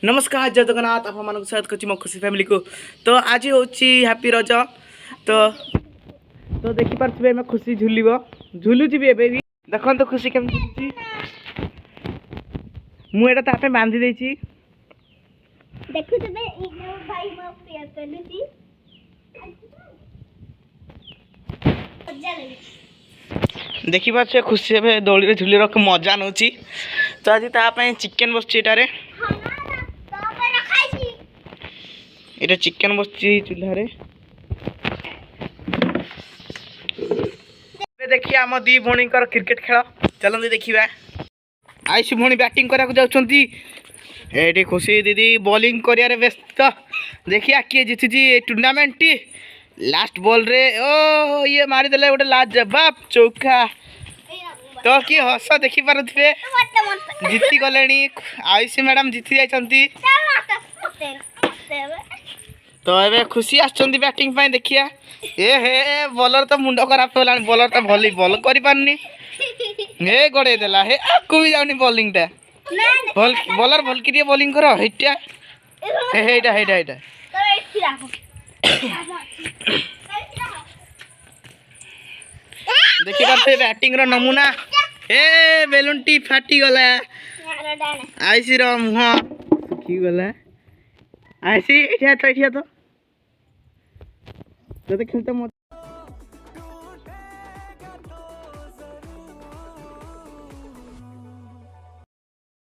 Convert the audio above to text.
नमस्कार जय जगन्नाथ आप मान स्वागत कर खुशी फैमिली को। तो आज हूँ हैप्पी रज। तो तो देखिपे मैं खुशी झुलुची भी एबे भी देखो तो खुशी केम झुलुची मुझे तापे बांधी देछि देखु तबे इनो भाई म पेयर करलुची मजा लगे देखि पाछे खुशी एबे दोली रे झुली रख मजा नउची। तो आज ता पय चिकन बसछि एटारे एटा चिकन बसछि चूल्हा रे। देखिए आम दी भौणी क्रिकेट खेल चलते देखा। आयुषी भौणी बैटिंग करा जाउछंती एठी खुशी दीदी बॉलिंग करिया व्यस्त। देखिए किए जीति टूर्नामेंट टी लास्ट बॉल रे ओ ये मारी देले गोटे लाजवाब चौका। तो कि हस देखि पारुथिबे जीति गलेनी आयुषी मैडम जीति जाइछंती। तो एबे खुशी आछंती बैटिंग पाई देखिया ए हे बॉलर तो मुंड खराब होलानी बॉलर तो भली बॉल करि पारनी हे गड़े देला हे आकु भी जाउनी बॉलिंग टा बॉल बॉलर भल कि बॉलिंग करो हेटा हेटा हेटा हेटा देखि पाते बैटिंग रो नमूना ए बेलून टी फाटी गला आईसी रो मुह की गला आईसी एठिया तो खेलते